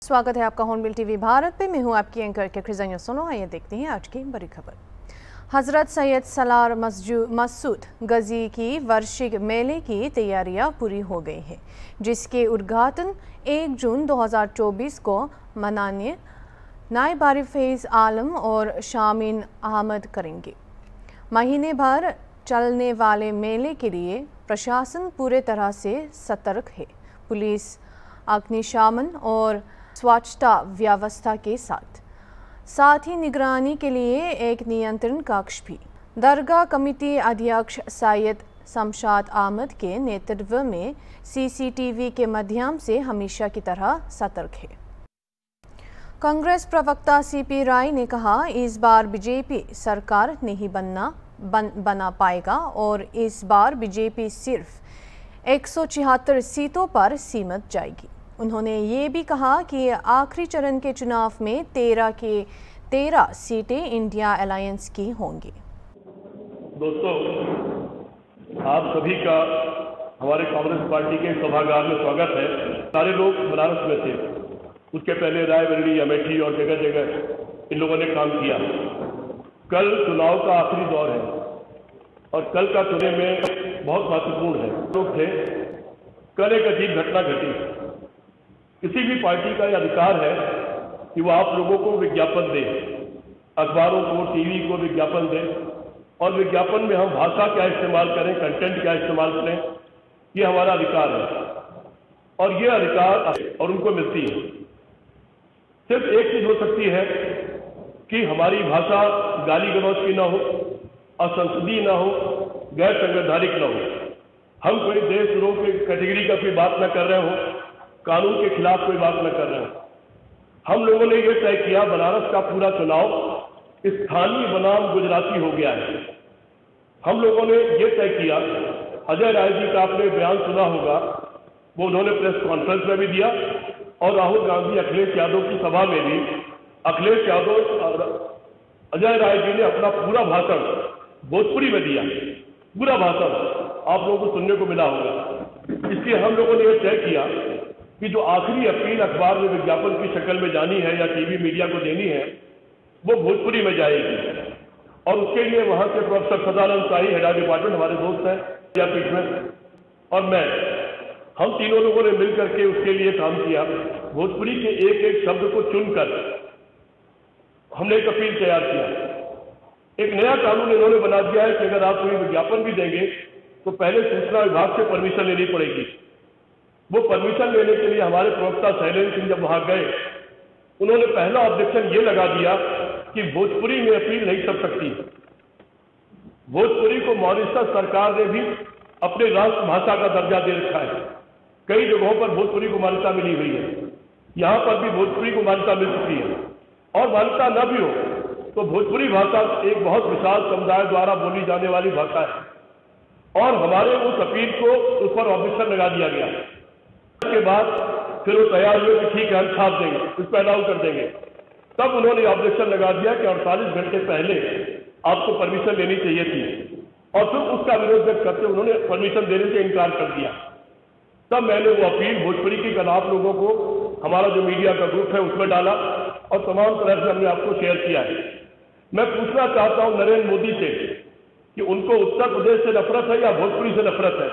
स्वागत है आपका हॉर्नबिल टीवी भारत पे। मैं हूं आपकी एंकर के खिजानिया सुनो। आइए देखते हैं आज की बड़ी खबर। हजरत सैयद सलार मसूद गजी की वार्षिक मेले की तैयारियां पूरी हो गई है, जिसके उद्घाटन 1 जून 2024 को मनाने नायब आरिफ फैज़ आलम और शामीन अहमद करेंगे। महीने भर चलने वाले मेले के लिए प्रशासन पूरे तरह से सतर्क है। पुलिस, अग्निशमन और स्वच्छता व्यवस्था के साथ ही निगरानी के लिए एक नियंत्रण कक्ष भी। दरगाह कमेटी अध्यक्ष सैयद शमशाद अहमद के नेतृत्व में सीसीटीवी के माध्यम से हमेशा की तरह सतर्क है। कांग्रेस प्रवक्ता सीपी राय ने कहा, इस बार बीजेपी सरकार नहीं बना पाएगा और इस बार बीजेपी सिर्फ 176 सीटों पर सीमित जाएगी। उन्होंने ये भी कहा कि आखिरी चरण के चुनाव में 13 के 13 सीटें इंडिया अलायंस की होंगी। दोस्तों, आप सभी का हमारे कांग्रेस पार्टी के सभागार में स्वागत है। सारे लोग बनारस में थे, उसके पहले रायबरेली, अमेठी और जगह जगह इन लोगों ने काम किया। कल चुनाव का आखिरी दौर है और कल का चुनाव में बहुत महत्वपूर्ण है। लोग थे, कल एक अजीब घटना घटी। किसी भी पार्टी का यह अधिकार है कि वो आप लोगों को विज्ञापन दे, अखबारों को, टीवी को विज्ञापन दे, और विज्ञापन में हम भाषा क्या इस्तेमाल करें, कंटेंट क्या इस्तेमाल करें, ये हमारा अधिकार है और ये अधिकार और उनको मिलती है। सिर्फ एक चीज हो सकती है कि हमारी भाषा गाली गलौज की ना हो, असंसदीय ना हो, गैर संवैधानिक ना हो, हम कोई देशद्रोह की कैटेगरी का कोई बात ना कर रहे हो, कानून के खिलाफ कोई बात न कर रहे हैं। हम लोगों ने यह तय किया, बनारस का पूरा चुनाव स्थानीय बनाम गुजराती हो गया है। हम लोगों ने यह तय किया, अजय राय जी का आपने बयान सुना होगा, वो उन्होंने प्रेस कॉन्फ्रेंस में भी दिया और राहुल गांधी, अखिलेश यादव की सभा में भी अखिलेश यादव और अजय राय जी ने अपना पूरा भाषण भोजपुरी में दिया। पूरा भाषण आप लोगों को सुनने को मिला होगा। इसलिए हम लोगों ने यह तय किया कि जो आखिरी अपील अखबार में विज्ञापन की शक्ल में जानी है या टीवी मीडिया को देनी है, वो भोजपुरी में जाएगी। और उसके लिए वहां से professor Sadanand Shahi, head of department, हमारे दोस्त हैं विद्यापीठ में, और मैं, हम तीनों लोगों ने मिलकर के उसके लिए काम किया। भोजपुरी के एक एक शब्द को चुनकर हमने एक अपील तैयार किया। एक नया कानून इन्होंने बना दिया है कि अगर आप कोई विज्ञापन भी देंगे तो पहले सूचना विभाग से परमिशन लेनी पड़ेगी। वो परमिशन लेने के लिए हमारे प्रवक्ता शैलेंद्र सिंह जब वहां गए, उन्होंने पहला ऑब्जेक्शन ये लगा दिया कि भोजपुरी में अपील नहीं कर सकती। भोजपुरी को मॉरिशस सरकार ने भी अपने राष्ट्रभाषा का दर्जा दे रखा है। कई जगहों पर भोजपुरी को मान्यता मिली हुई है, यहां पर भी भोजपुरी को मान्यता मिल चुकी है। और मान्यता न भी हो तो भोजपुरी भाषा एक बहुत विशाल समुदाय द्वारा बोली जाने वाली भाषा है और हमारे उस अपील को उस पर ऑब्जेक्शन लगा दिया गया। के बाद फिर वो तैयार हुए कि ठीक है, हम छाप देंगे, उसको अलाउ कर देंगे। तब उन्होंने ऑब्जेक्शन लगा दिया कि 48 घंटे पहले आपको परमिशन लेनी चाहिए थी, और फिर उसका विरोध व्यक्त करते उन्होंने परमिशन देने से इनकार कर दिया। तब मैंने वो अपील भोजपुरी की कल आप लोगों को हमारा जो मीडिया का ग्रुप है उसमें डाला और तमाम तरह से हमने आपको शेयर किया है। मैं पूछना चाहता हूं नरेंद्र मोदी से कि उनको उत्तर प्रदेश से नफरत है या भोजपुरी से नफरत है।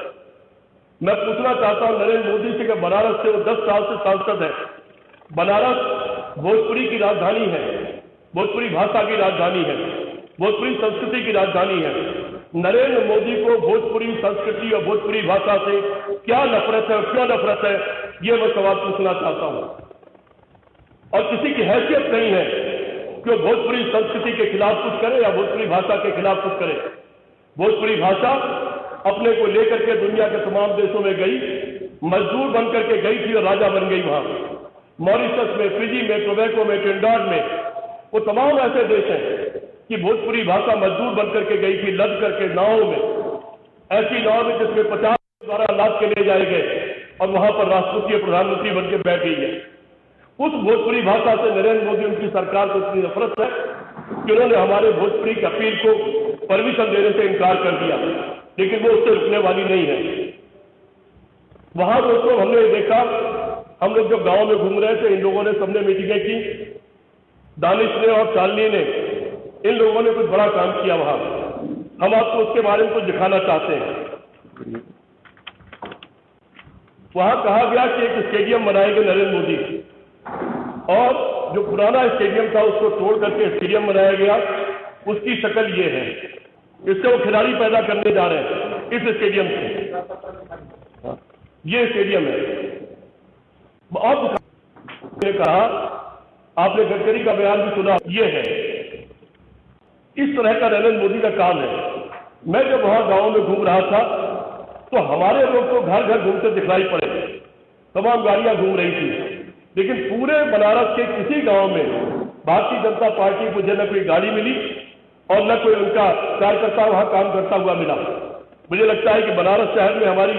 मैं पूछना चाहता हूं नरेंद्र मोदी से कि बनारस से वो 10 साल से सांसद है। बनारस भोजपुरी की राजधानी है, भोजपुरी भाषा की राजधानी है, भोजपुरी संस्कृति की राजधानी है। नरेंद्र मोदी को भोजपुरी संस्कृति और भोजपुरी भाषा से क्या नफरत है और क्यों नफरत है, ये मैं सवाल पूछना चाहता हूं। और किसी की हैसियत नहीं है कि वो भोजपुरी संस्कृति के खिलाफ कुछ करे या भोजपुरी भाषा के खिलाफ कुछ करे। भोजपुरी भाषा अपने को लेकर के दुनिया के तमाम देशों में गई, मजदूर बनकर के गई थी और राजा बन गई। वहां मॉरिशस में, फिजी में, टोबैको में, ट्रिनिडाद में, वो तमाम ऐसे देश हैं कि भोजपुरी भाषा मजदूर बनकर के गई थी, लद करके नाव में, ऐसी नाव में जिसमें 50 द्वारा लाद के ले जाए गए और वहां पर राष्ट्रपति और प्रधानमंत्री बनकर बैठ गई है। उस भोजपुरी भाषा से नरेंद्र मोदी, उनकी सरकार को इतनी नफरत है कि उन्होंने हमारे भोजपुरी की अपील को परमिशन देने से इनकार कर दिया, लेकिन वो उससे रुकने वाली नहीं है। वहां दोस्तों हमने देखा हम लोग जब गांव में घूम रहे थे, इन लोगों ने सबने मीटिंगें की, दानिश ने और शालिनी ने, इन लोगों ने कुछ बड़ा काम किया वहां। हम आपको उसके बारे में कुछ दिखाना चाहते हैं। वहां कहा गया कि एक स्टेडियम बनाएंगे नरेंद्र मोदी, और जो पुराना स्टेडियम था उसको तोड़ करके स्टेडियम बनाया गया। उसकी शक्ल ये है, इससे वो खिलाड़ी पैदा करने जा रहे हैं इस स्टेडियम से। ये स्टेडियम है। और ने कहा, आपने गडकरी का बयान भी सुना, ये है, इस तरह का नरेंद्र मोदी का काम है। मैं जब वहां गांव में घूम रहा था तो हमारे लोग तो घर घर घूमते दिखाई पड़े, तमाम गाड़ियां घूम रही थी, लेकिन पूरे बनारस के किसी गांव में भारतीय जनता पार्टी को न कोई गाड़ी मिली और न कोई उनका कार्यकर्ता वहां काम करता हुआ मिला। मुझे लगता है कि बनारस शहर में हमारी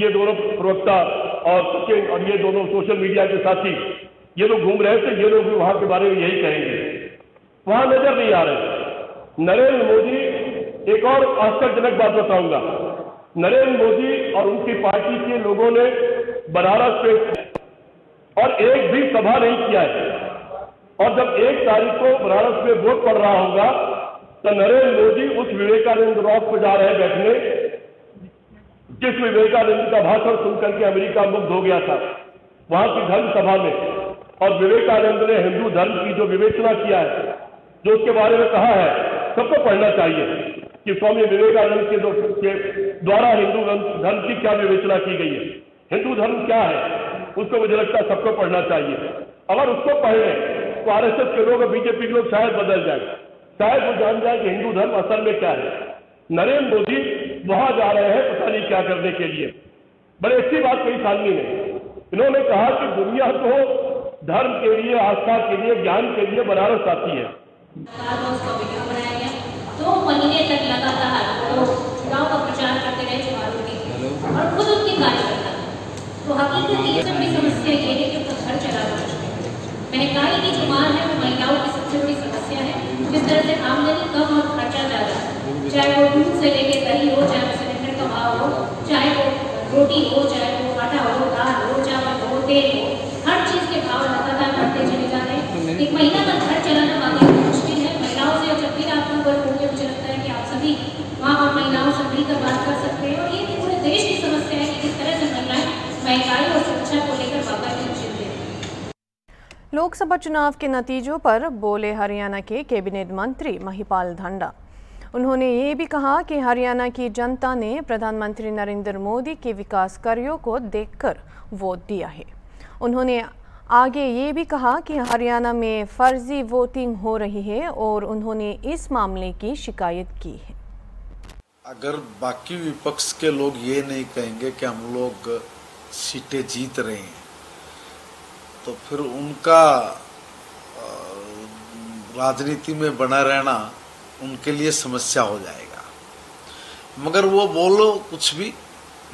ये दोनों प्रवक्ता और ये दोनों सोशल मीडिया के साथी, ये लोग घूम रहे थे, ये लोग भी वहां के बारे में यही कहेंगे। वहां नजर नहीं आ रहे नरेंद्र मोदी। एक और आश्चर्यजनक बात बताऊंगा, नरेंद्र मोदी और उनकी पार्टी के लोगों ने बनारस पे और एक भी सभा नहीं किया है। और जब 1 तारीख को बनारस में वोट पड़ रहा होगा तो नरेंद्र मोदी उस विवेकानंद रॉक पर जा रहे हैं बैठने, जिस विवेकानंद का भाषण सुनकर के अमेरिका मुग्ध हो गया था वहां की धर्म सभा में। और विवेकानंद ने हिंदू धर्म की जो विवेचना किया है, जो उसके बारे में कहा है, सबको पढ़ना चाहिए कि स्वामी विवेकानंद के द्वारा हिंदू धर्म की क्या विवेचना की गई है, हिंदू धर्म क्या है, उसको मुझे लगता है सबको पढ़ना चाहिए। अगर उसको पढ़ लें तो आरएसएस के लोग और बीजेपी के लोग शायद बदल जाए, शायद वो जान जाए कि हिंदू धर्म असल में क्या है। नरेंद्र मोदी वहां जा रहे हैं पता नहीं क्या करने के लिए। बड़े अच्छी बात कही शालिनी ने, इन्होंने कहा कि दुनिया तो धर्म के लिए, आस्था के लिए, ज्ञान के लिए बनारस आती है। 2 महीने तक लगातार तो चुनाव का प्रचार करते रहे चुनाव के, और खुद उनके कार्यकर्ता। तो हकीकत ये सबकी समस्या ये है कि उनका घर चला रहा है। महंगाई की जो मार है वो महिलाओं की सबसे बड़ी समस्या है। जिस तरह से आमदनी कम और खर्चा ज्यादा, चाहे वो दूध से लेके दही हो, चाहे वो सिलेंडर का भाव हो, चाहे वो रोटी हो, चाहे वो आटा हो, दाल हो, चावल हो, तेल हो, हर चीज के भाव लगातार बढ़ते चले जा रहे हैं। एक महीना का घर चलाना वाकई मुश्किल है। महिलाओं से जब भी आपको वर्क होंगे, मुझे लगता है कि आप सभी वहाँ पर महिलाओं से मिलकर बात कर सकते हैं। और ये पूरे देश की समस्या है कि किस तरह से महिलाएं महंगाई और सुरक्षा को लेकर वाकई चिंतित हैं। लोकसभा चुनाव के नतीजों पर बोले हरियाणा के कैबिनेट मंत्री महिपाल ढंडा। उन्होंने ये भी कहा कि हरियाणा की जनता ने प्रधानमंत्री नरेंद्र मोदी के विकास कार्यों को देखकर वोट दिया है। उन्होंने आगे ये भी कहा कि हरियाणा में फर्जी वोटिंग हो रही है और उन्होंने इस मामले की शिकायत की है। अगर बाकी विपक्ष के लोग ये नहीं कहेंगे कि हम लोग सीटें जीत रहे हैं, तो फिर उनका राजनीति में बना रहना उनके लिए समस्या हो जाएगा। मगर वो बोलो कुछ भी,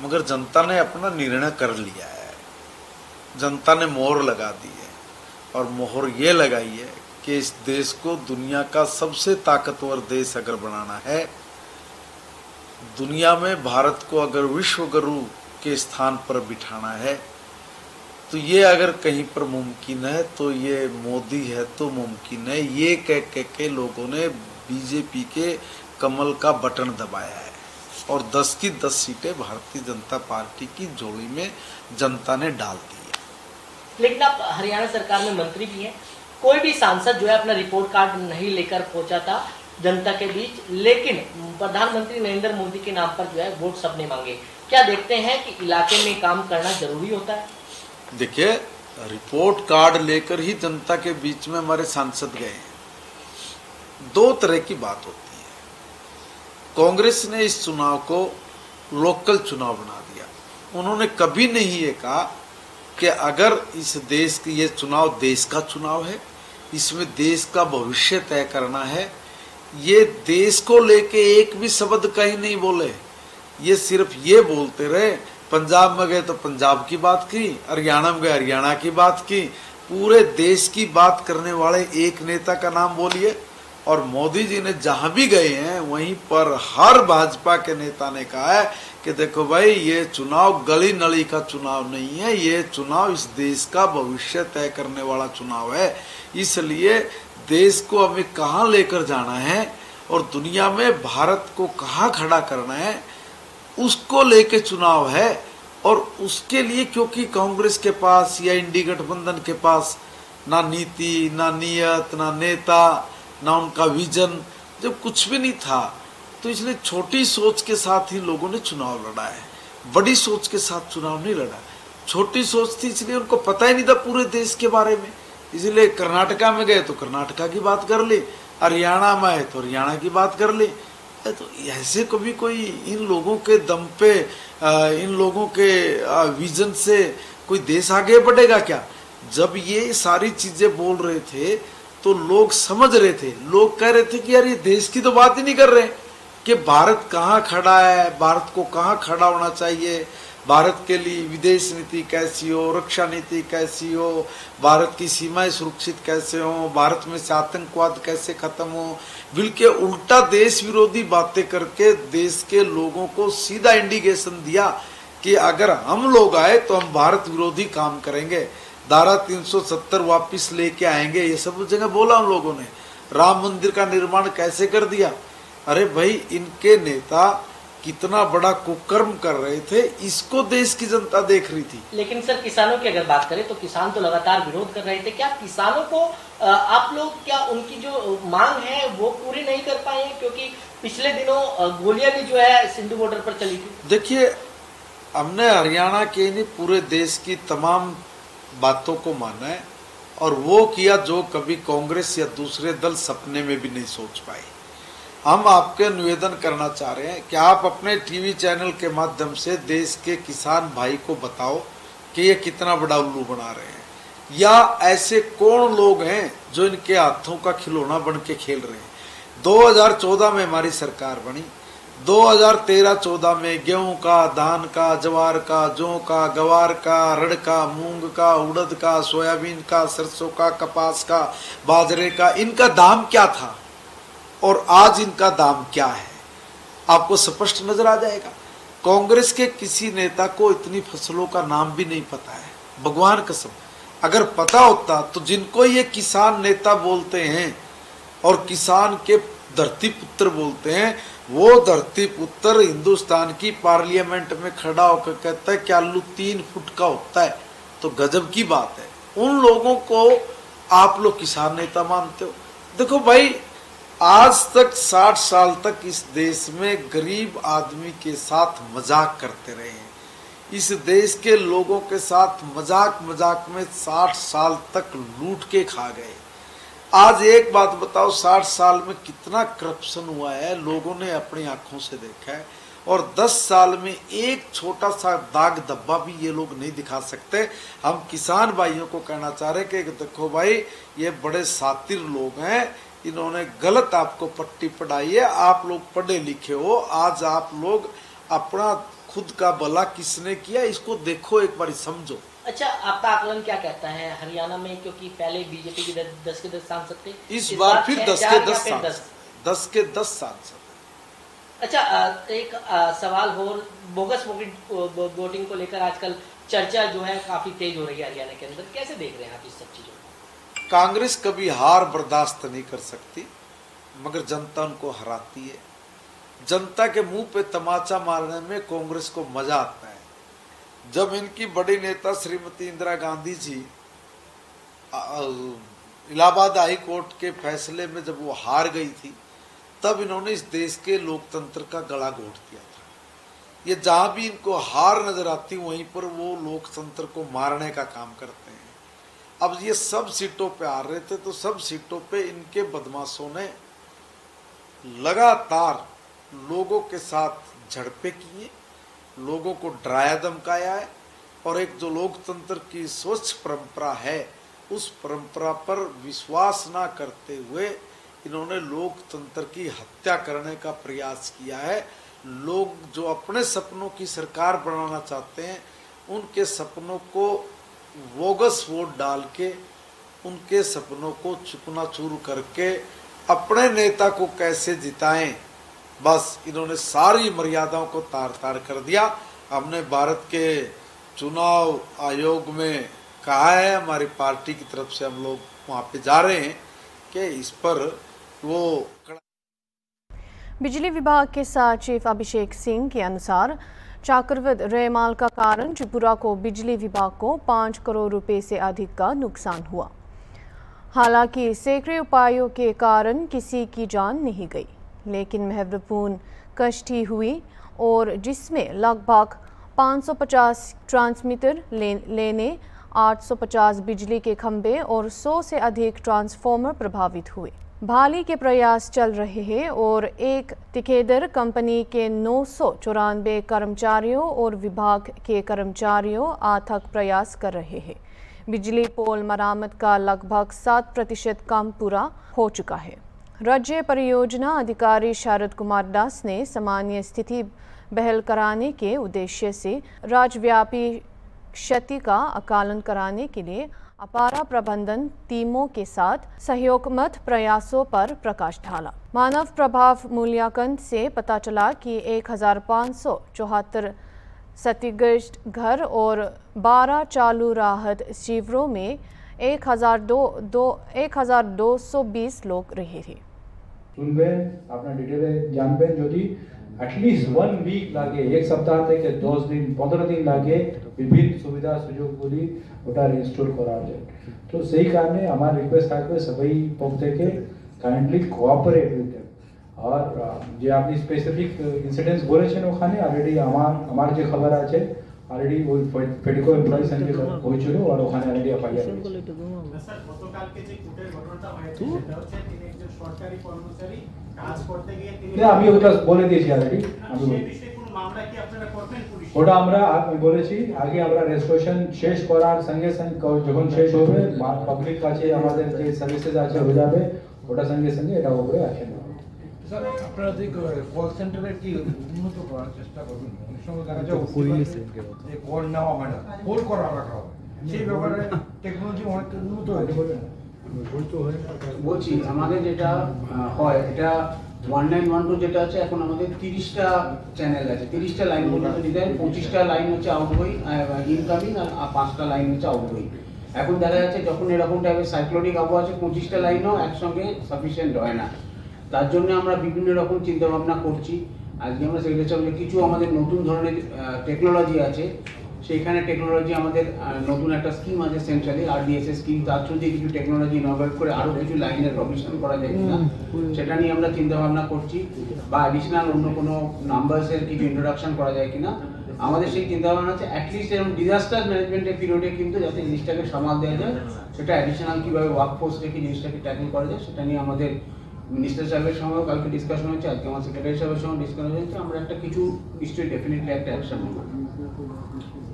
मगर जनता ने अपना निर्णय कर लिया है। जनता ने मोहर लगा दी है, और मोहर ये लगाई है कि इस देश को दुनिया का सबसे ताकतवर देश अगर बनाना है, दुनिया में भारत को अगर विश्व गुरु के स्थान पर बिठाना है, तो ये अगर कहीं पर मुमकिन है तो ये मोदी है तो मुमकिन है। ये कह के लोगों ने बीजेपी के कमल का बटन दबाया है, और 10 की 10 सीटें भारतीय जनता पार्टी की झोली में जनता ने डाल दी है। लेकिन आप हरियाणा सरकार में मंत्री भी हैं, कोई भी सांसद जो है अपना रिपोर्ट कार्ड नहीं लेकर पहुंचा था जनता के बीच, लेकिन प्रधानमंत्री नरेंद्र मोदी के नाम पर जो है वोट सबने मांगे। क्या देखते हैं कि इलाके में काम करना जरूरी होता है? देखिए, रिपोर्ट कार्ड लेकर ही जनता के बीच में हमारे सांसद गए हैं। 2 तरह की बात होती है। कांग्रेस ने इस चुनाव को लोकल चुनाव बना दिया। उन्होंने कभी नहीं ये कहा कि अगर इस देश की ये चुनाव देश का चुनाव है, इसमें देश का भविष्य तय करना है। ये देश को लेके एक भी शब्द कहीं नहीं बोले। ये सिर्फ ये बोलते रहे, पंजाब में गए तो पंजाब की बात की, हरियाणा में गए हरियाणा की बात की। पूरे देश की बात करने वाले एक नेता का नाम बोलिए और मोदी जी ने जहां भी गए हैं वहीं पर हर भाजपा के नेता ने कहा है कि देखो भाई, ये चुनाव गली नली का चुनाव नहीं है, ये चुनाव इस देश का भविष्य तय करने वाला चुनाव है। इसलिए देश को हमें कहाँ लेकर जाना है और दुनिया में भारत को कहाँ खड़ा करना है, उसको लेके चुनाव है। और उसके लिए क्योंकि कांग्रेस के पास या इंडी गठबंधन के पास ना नीति, ना नियत, ना नेता, ना उनका विजन, जब कुछ भी नहीं था, तो इसलिए छोटी सोच के साथ ही लोगों ने चुनाव लड़ा है, बड़ी सोच के साथ चुनाव नहीं लड़ा। छोटी सोच थी इसलिए उनको पता ही नहीं था पूरे देश के बारे में, इसलिए कर्नाटका में गए तो कर्नाटका की बात कर ले, हरियाणा में आए तो हरियाणा की बात कर ले। तो ऐसे कभी कोई इन लोगों के दम पे, इन लोगों के विजन से कोई देश आगे बढ़ेगा क्या? जब ये सारी चीजें बोल रहे थे तो लोग समझ रहे थे, लोग कह रहे थे कि यार ये देश की तो बात ही नहीं कर रहे कि भारत कहाँ खड़ा है, भारत को कहाँ खड़ा होना चाहिए, भारत के लिए विदेश नीति कैसी हो, रक्षा नीति कैसी हो, भारत की सीमाएं सुरक्षित कैसे हो, भारत में से आतंकवाद कैसे खत्म हो। बल्कि उल्टा देश विरोधी बातें करके देश के लोगों को सीधा इंडिकेशन दिया कि अगर हम लोग आए तो हम भारत विरोधी काम करेंगे, धारा 370 वापिस लेके आएंगे, ये सब जगह बोला उन लोगों ने। राम मंदिर का निर्माण कैसे कर दिया। अरे भाई, इनके नेता कितना बड़ा कुकर्म कर रहे थे, इसको देश की जनता देख रही थी। लेकिन सर, किसानों की अगर बात करें तो किसान तो लगातार विरोध कर रहे थे। क्या किसानों को आप लोग, क्या उनकी जो मांग है वो पूरी नहीं कर पाए हैं? क्योंकि पिछले दिनों गोलियां भी जो है सिंधु बॉर्डर पर चली थी। देखिए, हमने हरियाणा के नहीं पूरे देश की तमाम बातों को माना है और वो किया जो कभी कांग्रेस या दूसरे दल सपने में भी नहीं सोच पाए। हम आपके निवेदन करना चाह रहे हैं कि आप अपने टीवी चैनल के माध्यम से देश के किसान भाई को बताओ कि ये कितना बड़ा उल्लू बना रहे हैं, या ऐसे कौन लोग हैं जो इनके हाथों का खिलौना बन के खेल रहे हैं। 2014 में हमारी सरकार बनी, 2013-14 में गेहूं का, धान का, जवार का, जौ का, गवार का, रड़ का, मूंग का, उड़द का, सोयाबीन का, सरसों का, कपास का, बाजरे का, इनका दाम क्या था और आज इनका दाम क्या है, आपको स्पष्ट नजर आ जाएगा। कांग्रेस के किसी नेता को इतनी फसलों का नाम भी नहीं पता है, भगवान कसम। अगर पता होता तो जिनको ये किसान नेता बोलते हैं और किसान के धरती पुत्र बोलते हैं, वो धरती पुत्र हिंदुस्तान की पार्लियामेंट में खड़ा होकर कहता है कि आलू 3 फुट का होता है, तो गजब की बात है। उन लोगों को आप लोग किसान नेता मानते हो। देखो भाई, आज तक 60 साल तक इस देश में गरीब आदमी के साथ मजाक करते रहे हैं, इस देश के लोगों के साथ मजाक मजाक में 60 साल तक लूट के खा गए। आज एक बात बताओ, 60 साल में कितना करप्शन हुआ है, लोगों ने अपनी आंखों से देखा है। और 10 साल में एक छोटा सा दाग धब्बा भी ये लोग नहीं दिखा सकते। हम किसान भाइयों को कहना चाह रहे हैं कि देखो भाई, ये बड़े सातिर लोग हैं, इन्होंने गलत आपको पट्टी पढ़ाई है, आप लोग पढ़े लिखे हो, आज आप लोग अपना खुद का भला किसने किया इसको देखो, एक बार समझो। अच्छा, आपका आकलन क्या कहता है हरियाणा में? क्योंकि पहले बीजेपी के 10 के 10 सांसद थे, इस बार फिर 10 के 10 सांसद, 10 के 10 सांसद। अच्छा, एक सवाल हो, बोगस वोटिंग को लेकर आजकल चर्चा जो है काफी तेज हो रही है हरियाणा के अंदर, कैसे देख रहे हैं आप इस सब चीजों को? कांग्रेस कभी हार बर्दाश्त नहीं कर सकती, मगर जनता उनको हराती है। जनता के मुंह पे तमाचा मारने में कांग्रेस को मजा आता है। जब इनकी बड़ी नेता श्रीमती इंदिरा गांधी जी इलाहाबाद हाई कोर्ट के फैसले में जब वो हार गई थी, तब इन्होंने इस देश के लोकतंत्र का गला घोट दिया था। ये जहां भी इनको हार नजर आती वहीं पर वो लोकतंत्र को मारने का काम करते हैं। अब ये सब सीटों पे आ रहे थे, तो सब सीटों पे इनके बदमाशों ने लगातार लोगों के साथ झड़पें की हैं, लोगों को डराया धमकाया है, और एक जो लोकतंत्र की स्वच्छ परंपरा है उस परंपरा पर विश्वास ना करते हुए इन्होंने लोकतंत्र की हत्या करने का प्रयास किया है। लोग जो अपने सपनों की सरकार बनाना चाहते हैं, उनके सपनों को बोगस वोट डाल के, उनके सपनों को चुकनाचूर करके अपने नेता को कैसे जिताएं, बस इन्होंने सारी मर्यादाओं को तार तार कर दिया। हमने भारत के चुनाव आयोग में कहा है, हमारी पार्टी की तरफ से हम लोग वहां पे जा रहे हैं कि इस पर वो। बिजली विभाग के सचिव अभिषेक सिंह के अनुसार चक्रवृद्धि रेमाल का कारण त्रिपुरा को बिजली विभाग को 5 करोड़ रुपए से अधिक का नुकसान हुआ। हालांकि सैकड़ों उपायों के कारण किसी की जान नहीं गई, लेकिन महत्वपूर्ण क्षति हुई और जिसमें लगभग 550 ट्रांसमीटर लेने, 850 बिजली के खंभे और 100 से अधिक ट्रांसफार्मर प्रभावित हुए। बहाली के प्रयास चल रहे हैं और एक ठेकेदार कंपनी के 994 कर्मचारियों और विभाग के कर्मचारियों अथक प्रयास कर रहे हैं। बिजली पोल मरम्मत का लगभग 7% काम पूरा हो चुका है। राज्य परियोजना अधिकारी शरद कुमार दास ने सामान्य स्थिति बहाल कराने के उद्देश्य से राज्यव्यापी क्षति का आकलन कराने के लिए अपारा प्रबंधन टीमों के साथ सहयोगमत प्रयासों पर प्रकाश डाला। मानव प्रभाव मूल्यांकन से पता चला कि 1574 क्षतिग्रस्त घर और 12 चालू राहत शिविरों में 1220 लोग रहे थे। सुनबेन अपना डिटेल जानबेन যদি एटलिस्ट 1 वीक লাগে, एक सप्ताह থেকে 10 दिन 15 दिन লাগে বিভিন্ন সুবিধা সুযোগগুলি ওটা রিস্টোর করা যায়। তো সেই কারণে আমার রিকোয়েস্ট থাকবে সবাই পক্ষ থেকে কাইন্ডলি কোঅপারেট উইথ देम। আর যে আপনি স্পেসিফিক ইনসিডেন্টস বলেছেন ওখানে অলরেডি আমার যে খবর আছে অলরেডি ওই ফেডিকো এমপ্লয়ি সঙ্গে হয়েছিল আর ওখানে অলরেডি এফআইআর হয়েছে। স্যার গতকালকে যে কোর্টের ঘটনাটা হয়েছে সেটা হচ্ছে তিনি একজন সরকারি কর্মচারী, কাজ করতে গিয়ে তিনি আমি ওটা বলে দিয়েছি অলরেডি। আমি এই বিষয়ে কোনো মামলা কি আপনারা করবেন পুলিশ? ওটা আমরা বলেছি আগে আমরা রেজিস্ট্রেশন শেষ করার সঙ্গে সঙ্গে যখন শেষ হবে পাবলিক কাছে আমাদের যে সার্ভিসেস আছে হয়ে যাবে, ওটা সঙ্গে সঙ্গে এটা উপরে অ্যাকশন হবে। স্যার আপনারা যে কল সেন্টারে কি উন্নত করার চেষ্টা করবেন? অনেক সময় দেখা যায় যে কল নেওয়া হয় না, হোল্ড করা রাখা হয়, সেই ব্যাপারে টেকনোলজি অনেক উন্নত হয়েছে। বলছি আমাদের যেটা হয় এটা 1912 যেটা আছে এখন আমাদের 30টা চ্যানেল আছে, 30টা লাইন পর্যন্ত দিতে হয়। 25টা লাইন হচ্ছে আউটগোয়িং ইনকামিং আর 5টা লাইন হচ্ছে আউটগোয়িং। এখন দেখা যাচ্ছে যখন এরকম টাইপের সাইক্লোনিক আবহাওয়া আছে 25টা লাইনও একসঙ্গে সাফিসিয়েন্ট হয় না। তার জন্য আমরা বিভিন্ন রকম চিন্তা ভাবনা করছি। আজকে আমরা সেক্রেটারি কিছু আমাদের নতুন ধরনের টেকনোলজি আছে, সেইখানে টেকনোলজি আমাদের নতুন একটা স্কিম আছে সেন্ট্রালি আরডিএসএস স্কিম, তার থ্রু দিয়ে কিছু টেকনোলজি ইনোভেট করে আরো কিছু লাইনের প্রভিশন করা যায় কিনা সেটা নিয়ে আমরা চিন্তা ভাবনা করছি, বা অ্যাডিশনাল অন্য কোনো নাম্বারসের কিছু ইন্ট্রোডাকশন করা যায় কিনা আমাদের সেই চিন্তা ভাবনা আছে। অ্যাটলিস্ট এরকম ডিজাস্টার ম্যানেজমেন্টের পিরিয়ডে কিন্তু যাতে জিনিসটাকে সামাল দেওয়া যায়, সেটা অ্যাডিশনাল কীভাবে ওয়ার্কফোর্স রেখে জিনিসটাকে ট্যাকেল করা যায় সেটা নিয়ে আমাদের মিনিস্টার সাহেবের সঙ্গেও কালকে ডিসকাশন হচ্ছে, আজকে আমার সেক্রেটারি সাহেবের সঙ্গে ডিসকাশন হচ্ছে। আমরা একটা কিছু নিশ্চয়ই ডেফিনেটলি একটা অ্যাকশন নেব।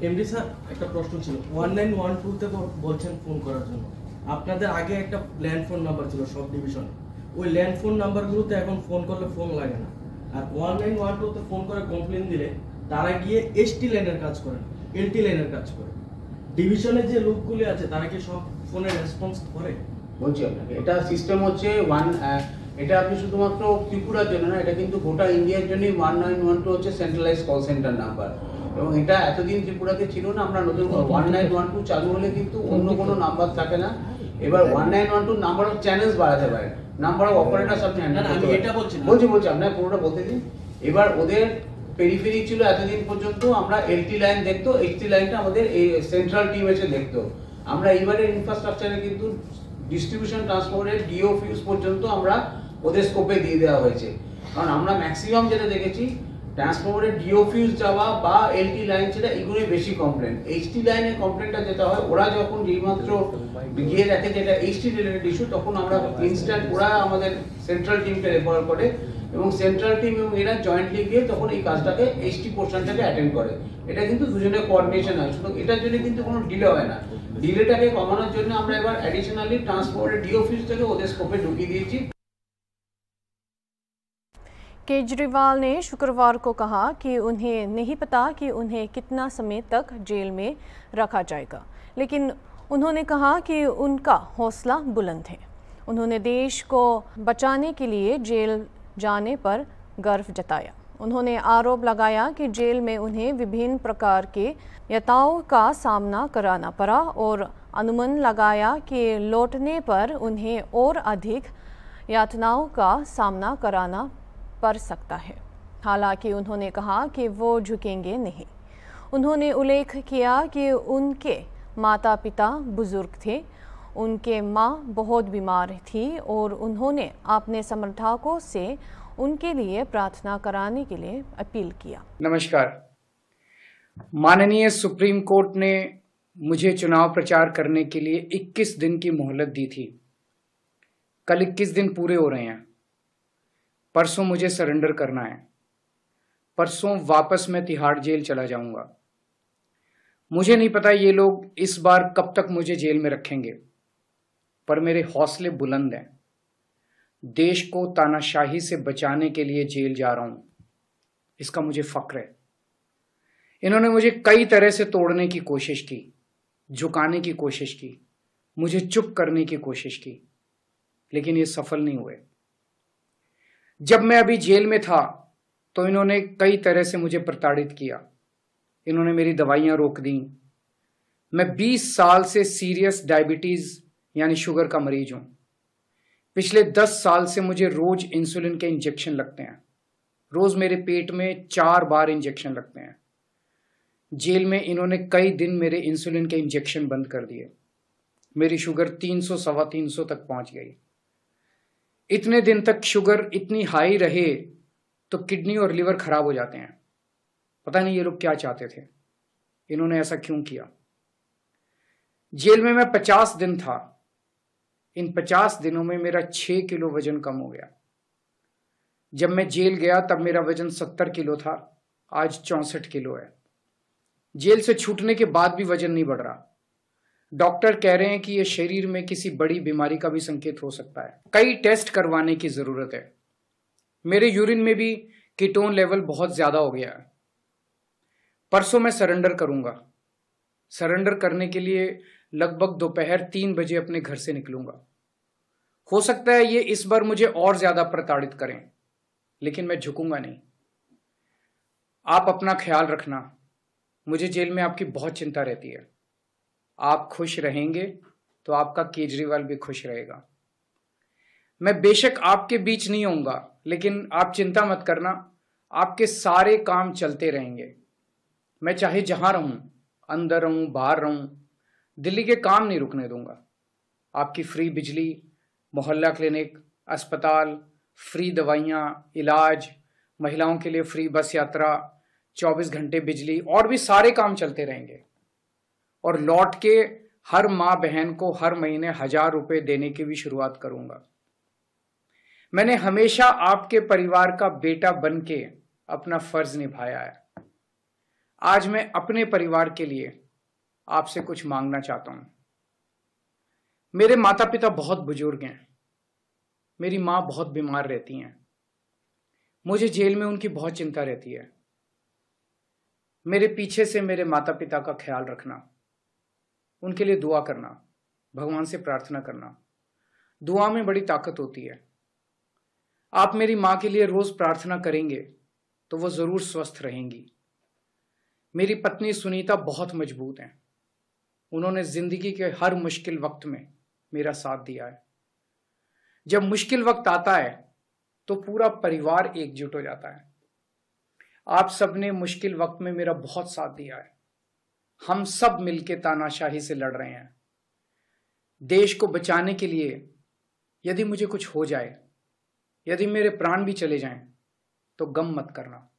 এমডি স্যার একটা প্রশ্ন ছিল, 1912 তে বলছেন ফোন করার জন্য, আপনাদের আগে একটা ল্যান্ড ফোন নাম্বার ছিল সব ডিভিশনে, ওই ল্যান্ড ফোন নাম্বারগুলোতে এখন ফোন করলে ফোন লাগে না, আর 1912 তে ফোন করে কমপ্লেন দিলে তারা গিয়ে এসটি লাইনের কাজ করেন, এলটি লাইনের কাজ করে। ডিভিশনে যে লোকগুলি আছে তারা কি সব ফোনে রেসপন্স করে? বলছি আপনাকে এটা সিস্টেম হচ্ছে এটা আপনি শুধুমাত্র ত্রিপুরার জন্য না, এটা কিন্তু গোটা ইন্ডিয়ার জন্যই 1912 হচ্ছে সেন্ট্রালাইজ কল সেন্টার নাম্বার, এবং এটা এতদিন ত্রিপুরাতে ছিল না। আমরা নতুন 1912 চালু হলে কিন্তু অন্য কোনো নাম্বার থাকে না। এবার 1912 নাম্বার অফ চ্যানেলস বাড়াতে পারে, নাম্বার অফ অপারেটরস আপনি হ্যান্ডেল করতে পারেন। এটা বলছি আপনাকে পুরোটা বলতে দিন। এবার ওদের পেরিফেরি ছিল এতদিন পর্যন্ত আমরা এলটি লাইন দেখতো, এইচটি লাইনটা আমাদের এই সেন্ট্রাল টিম এসে দেখতো। আমরা এইবারের ইনফ্রাস্ট্রাকচারে কিন্তু ডিস্ট্রিবিউশন ট্রান্সপোর্টের ডিও ফিউজ পর্যন্ত আমরা ওদের স্কোপে দিয়ে দেওয়া হয়েছে, কারণ আমরা ম্যাক্সিমাম যেটা দেখেছি ট্রান্সফরমারের ডিও ফিউজ যাওয়া বা এলটি লাইন সেটা এগুলোই বেশি কমপ্লেন। এইচটি লাইনের কমপ্লেনটা যেটা হয় ওরা যখন যেইমাত্র গিয়ে দেখে যে এটা এইচটি রিলেটেড ইস্যু, তখন আমরা ইনস্ট্যান্ট ওরা আমাদের সেন্ট্রাল টিমকে রেফার করে এবং সেন্ট্রাল টিম এবং এরা জয়েন্টলি গিয়ে তখন এই কাজটাকে এইচটি পোর্শনটাকে অ্যাটেন্ড করে। এটা কিন্তু দুজনের কোঅর্ডিনেশন হয়, সুতরাং এটার জন্য কিন্তু কোনো ডিলে হয় না। ডিলেটাকে কমানোর জন্য আমরা এবার অ্যাডিশনালি ট্রান্সপোর্টের ডিও ফিউজটাকে ওদের স্কোপে ঢুকিয়ে দিয়েছি। केजरीवाल ने शुक्रवार को कहा कि उन्हें नहीं पता कि उन्हें कितना समय तक जेल में रखा जाएगा, लेकिन उन्होंने कहा कि उनका हौसला बुलंद है। उन्होंने देश को बचाने के लिए जेल जाने पर गर्व जताया। उन्होंने आरोप लगाया कि जेल में उन्हें विभिन्न प्रकार के यातनाओं का सामना कराना पड़ा और अनुमान लगाया कि लौटने पर उन्हें और अधिक यातनाओं का सामना कराना पड़ सकता है। हालांकि उन्होंने कहा कि वो झुकेंगे नहीं। उन्होंने उल्लेख किया कि उनके माता पिता बुजुर्ग थे, उनके माँ बहुत बीमार थी और उन्होंने अपने समर्थकों से उनके लिए प्रार्थना कराने के लिए अपील किया। नमस्कार। माननीय सुप्रीम कोर्ट ने मुझे चुनाव प्रचार करने के लिए 21 दिन की मोहलत दी थी। कल 21 दिन पूरे हो रहे हैं। परसों मुझे सरेंडर करना है। परसों वापस मैं तिहाड़ जेल चला जाऊंगा। मुझे नहीं पता ये लोग इस बार कब तक मुझे जेल में रखेंगे, पर मेरे हौसले बुलंद हैं। देश को तानाशाही से बचाने के लिए जेल जा रहा हूं, इसका मुझे फक्र है। इन्होंने मुझे कई तरह से तोड़ने की कोशिश की, झुकाने की कोशिश की, मुझे चुप करने की कोशिश की, लेकिन ये सफल नहीं हुए। जब मैं अभी जेल में था तो इन्होंने कई तरह से मुझे प्रताड़ित किया। इन्होंने मेरी दवाइयां रोक दी। मैं 20 साल से सीरियस डायबिटीज यानी शुगर का मरीज हूं। पिछले 10 साल से मुझे रोज इंसुलिन के इंजेक्शन लगते हैं। रोज मेरे पेट में 4 बार इंजेक्शन लगते हैं। जेल में इन्होंने कई दिन मेरे इंसुलिन के इंजेक्शन बंद कर दिए। मेरी शुगर 300 सवा 300 तक पहुंच गई। इतने दिन तक शुगर इतनी हाई रहे तो किडनी और लिवर खराब हो जाते हैं। पता नहीं ये लोग क्या चाहते थे, इन्होंने ऐसा क्यों किया। जेल में मैं 50 दिन था। इन 50 दिनों में मेरा 6 किलो वजन कम हो गया। जब मैं जेल गया तब मेरा वजन 70 किलो था, आज 64 किलो है। जेल से छूटने के बाद भी वजन नहीं बढ़ रहा। डॉक्टर कह रहे हैं कि यह शरीर में किसी बड़ी बीमारी का भी संकेत हो सकता है। कई टेस्ट करवाने की जरूरत है। मेरे यूरिन में भी कीटोन लेवल बहुत ज्यादा हो गया है। परसों मैं सरेंडर करूंगा। सरेंडर करने के लिए लगभग दोपहर 3 बजे अपने घर से निकलूंगा। हो सकता है ये इस बार मुझे और ज्यादा प्रताड़ित करें, लेकिन मैं झुकूंगा नहीं। आप अपना ख्याल रखना। मुझे जेल में आपकी बहुत चिंता रहती है। आप खुश रहेंगे तो आपका केजरीवाल भी खुश रहेगा। मैं बेशक आपके बीच नहीं होऊंगा, लेकिन आप चिंता मत करना, आपके सारे काम चलते रहेंगे। मैं चाहे जहां रहूं, अंदर रहूं, बाहर रहूं, दिल्ली के काम नहीं रुकने दूंगा। आपकी फ्री बिजली, मोहल्ला क्लिनिक, अस्पताल, फ्री दवाइयाँ, इलाज, महिलाओं के लिए फ्री बस यात्रा, 24 घंटे बिजली और भी सारे काम चलते रहेंगे। और लौट के हर माँ बहन को हर महीने 1000 रुपए देने की भी शुरुआत करूंगा। मैंने हमेशा आपके परिवार का बेटा बन के अपना फर्ज निभाया है। आज मैं अपने परिवार के लिए आपसे कुछ मांगना चाहता हूं। मेरे माता पिता बहुत बुजुर्ग हैं। मेरी माँ बहुत बीमार रहती हैं। मुझे जेल में उनकी बहुत चिंता रहती है। मेरे पीछे से मेरे माता पिता का ख्याल रखना, उनके लिए दुआ करना, भगवान से प्रार्थना करना। दुआ में बड़ी ताकत होती है। आप मेरी माँ के लिए रोज प्रार्थना करेंगे तो वो जरूर स्वस्थ रहेंगी। मेरी पत्नी सुनीता बहुत मजबूत हैं। उन्होंने जिंदगी के हर मुश्किल वक्त में मेरा साथ दिया है। जब मुश्किल वक्त आता है तो पूरा परिवार एकजुट हो जाता है। आप सबने मुश्किल वक्त में मेरा बहुत साथ दिया है। हम सब मिलकर तानाशाही से लड़ रहे हैं। देश को बचाने के लिए यदि मुझे कुछ हो जाए, यदि मेरे प्राण भी चले जाएं, तो गम मत करना।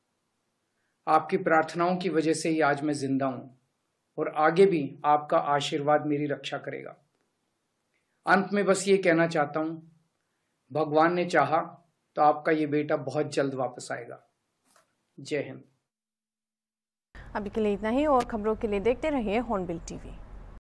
आपकी प्रार्थनाओं की वजह से ही आज मैं जिंदा हूं और आगे भी आपका आशीर्वाद मेरी रक्षा करेगा। अंत में बस ये कहना चाहता हूं, भगवान ने चाहा तो आपका ये बेटा बहुत जल्द वापस आएगा। जय हिंद। अभी के लिए इतना ही और खबरों के लिए देखते रहिए हॉर्नबिल टीवी।